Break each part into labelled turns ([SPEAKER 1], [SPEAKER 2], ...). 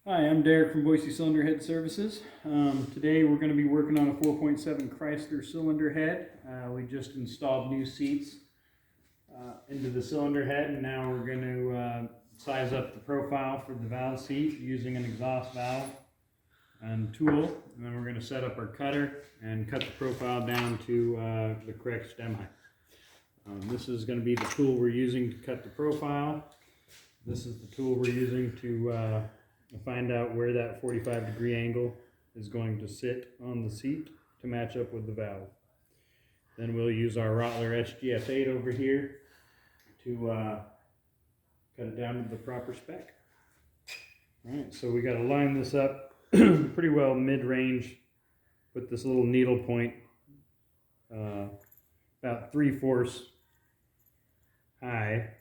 [SPEAKER 1] Hi, I'm Derek from Boise Cylinder Head Services. Today we're going to be working on a 4.7 Chrysler cylinder head. We just installed new seats into the cylinder head, and now we're going to size up the profile for the valve seat using an exhaust valve and tool. And then we're going to set up our cutter and cut the profile down to the correct stem height. This is going to be the tool we're using to cut the profile. This is the tool we're using to find out where that 45-degree angle is going to sit on the seat to match up with the valve. Then we'll use our Rottler SGS-8 over here to cut it down to the proper spec. Alright, so we got to line this up pretty well mid-range. Put this little needle point about 3/4 high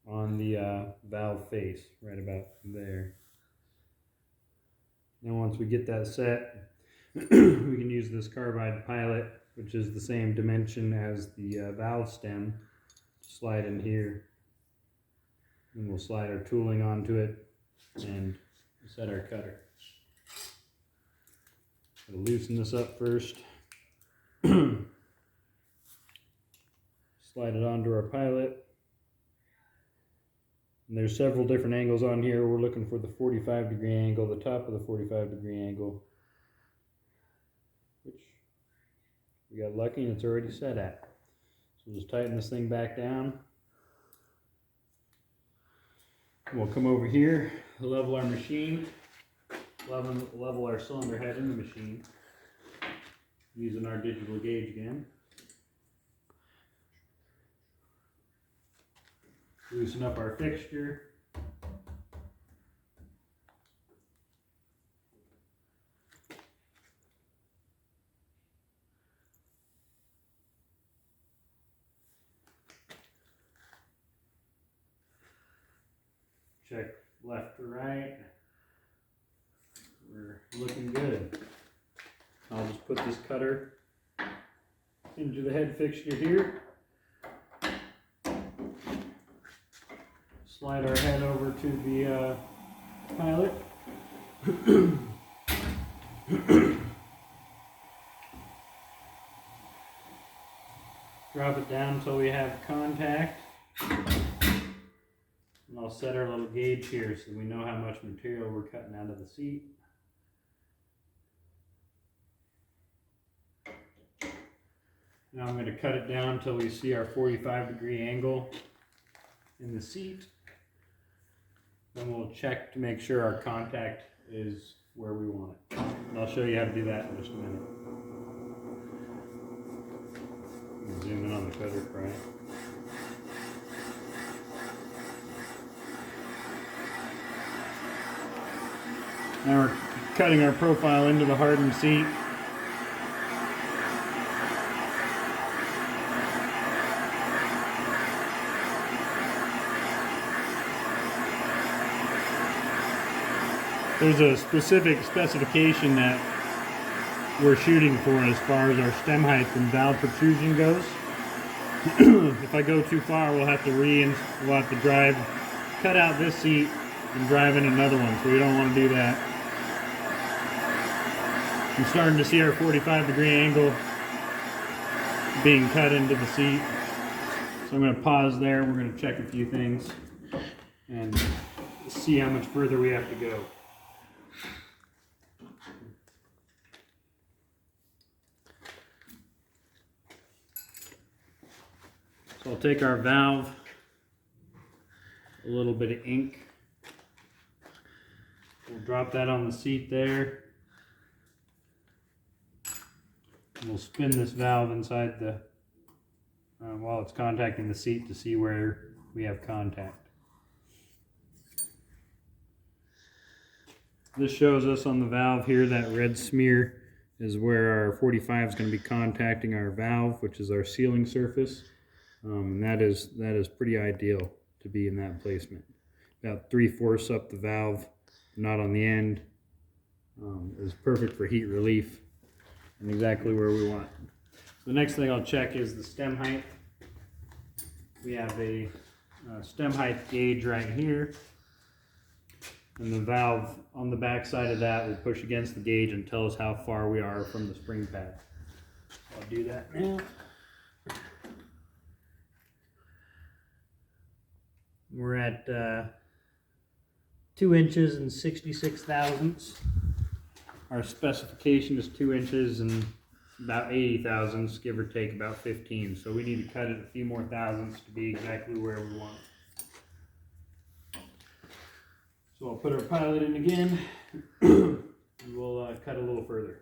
[SPEAKER 1] on the valve face, right about there. Now once we get that set, we can use this carbide pilot, which is the same dimension as the valve stem, slide in here, and we'll slide our tooling onto it and set our cutter. We'll loosen this up first. Slide it onto our pilot. And there's several different angles on here. We're looking for the 45-degree angle, the top of the 45-degree angle, which we got lucky and it's already set at. So we'll just tighten this thing back down. We'll come over here, level our machine, level our cylinder head in the machine, using our digital gauge again. Loosen up our fixture. Check left to right. We're looking good. I'll just put this cutter into the head fixture here. Slide our head over to the pilot. Drop it down until we have contact. And I'll set our little gauge here so we know how much material we're cutting out of the seat. Now I'm going to cut it down until we see our 45-degree angle in the seat. Then we'll check to make sure our contact is where we want it. And I'll show you how to do that in just a minute. Zoom in on the cutter, right? Now we're cutting our profile into the hardened seat. There's a specific specification that we're shooting for as far as our stem height and valve protrusion goes. If I go too far, we'll have to cut out this seat and drive in another one, so we don't want to do that. I'm starting to see our 45-degree angle being cut into the seat. So I'm going to pause there. We're going to check a few things and see how much further we have to go. So I'll take our valve, a little bit of ink. We'll drop that on the seat there. And we'll spin this valve inside while it's contacting the seat to see where we have contact. This shows us on the valve here, that red smear is where our 45 is going to be contacting our valve, which is our sealing surface. And that is pretty ideal to be in that placement. About 3/4 up the valve, not on the end, is perfect for heat relief and exactly where we want. So the next thing I'll check is the stem height. We have a stem height gauge right here. And the valve on the back side of that will push against the gauge and tell us how far we are from the spring pad. So I'll do that now. We're at 2 inches and 66 thousandths. Our specification is 2 inches and about 80 thousandths, give or take about 15. So we need to cut it a few more thousandths to be exactly where we want it. So I'll put our pilot in again and we'll cut a little further.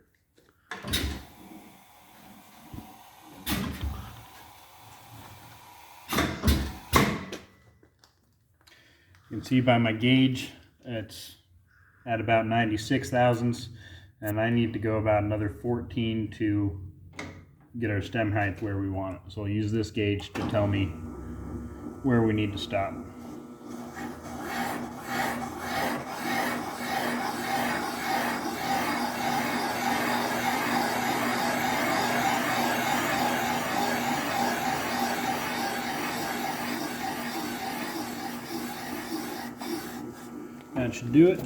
[SPEAKER 1] You can see by my gauge, it's at about 96 thousandths, and I need to go about another 14 to get our stem height where we want it. So I'll use this gauge to tell me where we need to stop. That should do it.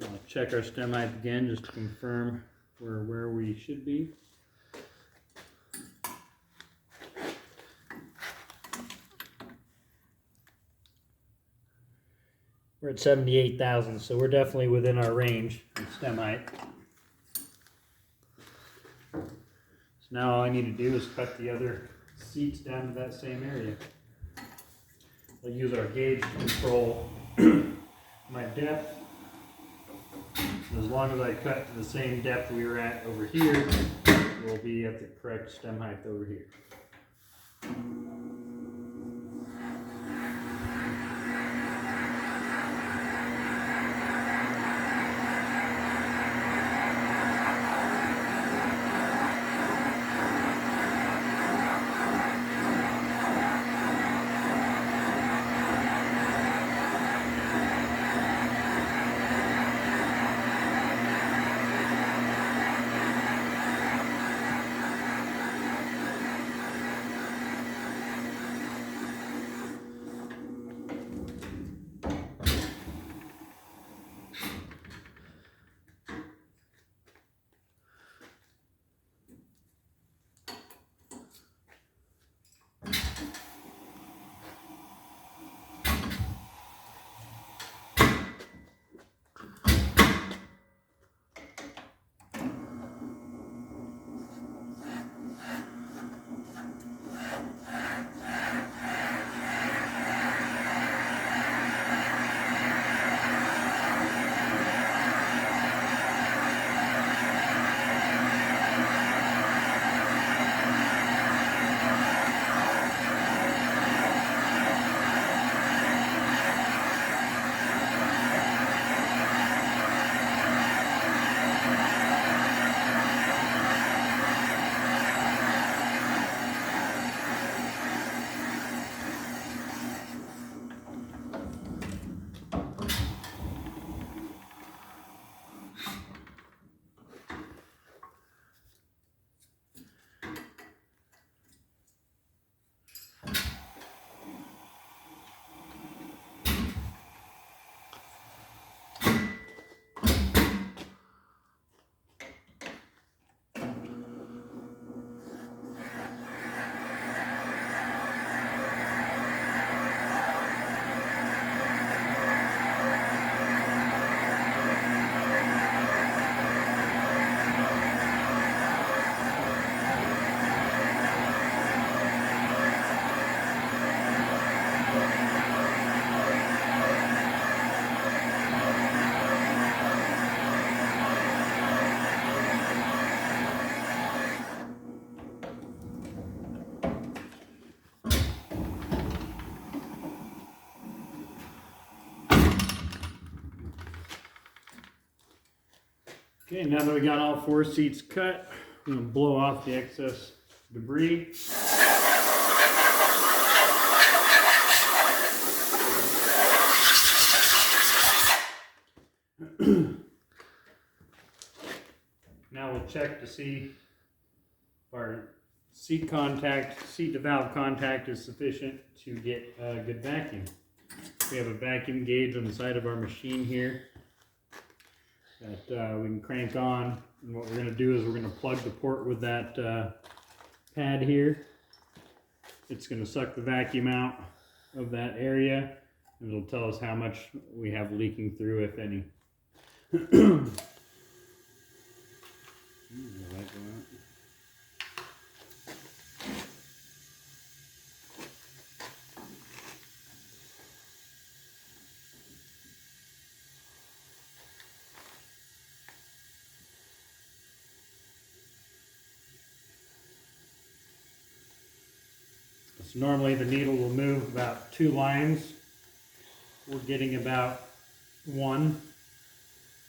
[SPEAKER 1] I'll check our stem height again just to confirm we're where we should be. We're at 78,000, so we're definitely within our range of stem height. So now all I need to do is cut the other seats down to that same area. I'll use our gauge to control my depth. As long as I cut to the same depth we were at over here, we'll be at the correct stem height over here. Okay, now that we got all 4 seats cut, I'm going to blow off the excess debris. Now we'll check to see if our seat to valve contact is sufficient to get a good vacuum. We have a vacuum gauge on the side of our machine here that we can crank on. And what we're going to do is we're going to plug the port with that pad here. It's going to suck the vacuum out of that area, and it'll tell us how much we have leaking through, if any. So normally the needle will move about 2 lines. We're getting about 1.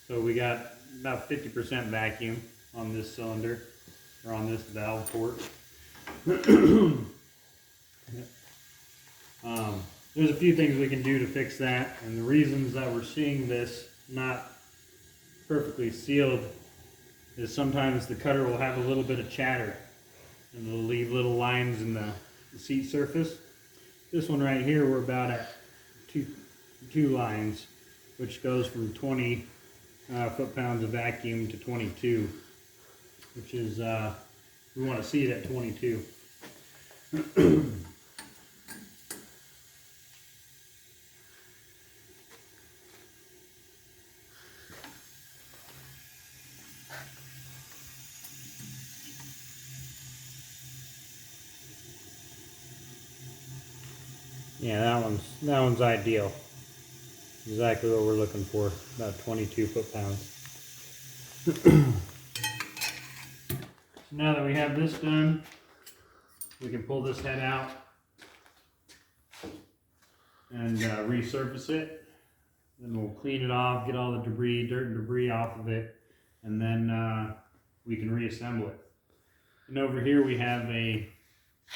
[SPEAKER 1] So we got about 50% vacuum on this cylinder, or on this valve port. There's a few things we can do to fix that, and the reasons that we're seeing this not perfectly sealed is sometimes the cutter will have a little bit of chatter, and it'll leave little lines in the seat surface. This one right here, we're about at two lines, which goes from 20 foot-pounds of vacuum to 22, which is, we want to see it at 22. Yeah, that one's ideal. Exactly what we're looking for, about 22 foot-pounds. Now that we have this done, we can pull this head out and resurface it. Then we'll clean it off, get all the debris, dirt and debris off of it, and then we can reassemble it. And over here we have a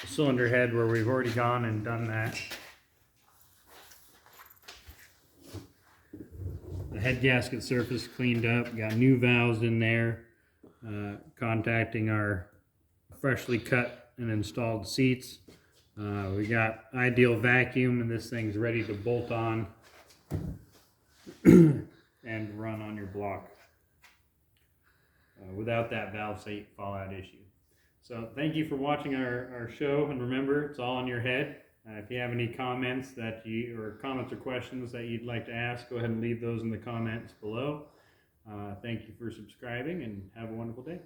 [SPEAKER 1] cylinder head where we've already gone and done that. The head gasket surface cleaned up, got new valves in there, contacting our freshly cut and installed seats. We got ideal vacuum, and this thing's ready to bolt on and run on your block without that valve site fallout issue. So thank you for watching our show, and remember, it's all in your head. If you have any comments or questions that you'd like to ask, go ahead and leave those in the comments below. Thank you for subscribing, and have a wonderful day.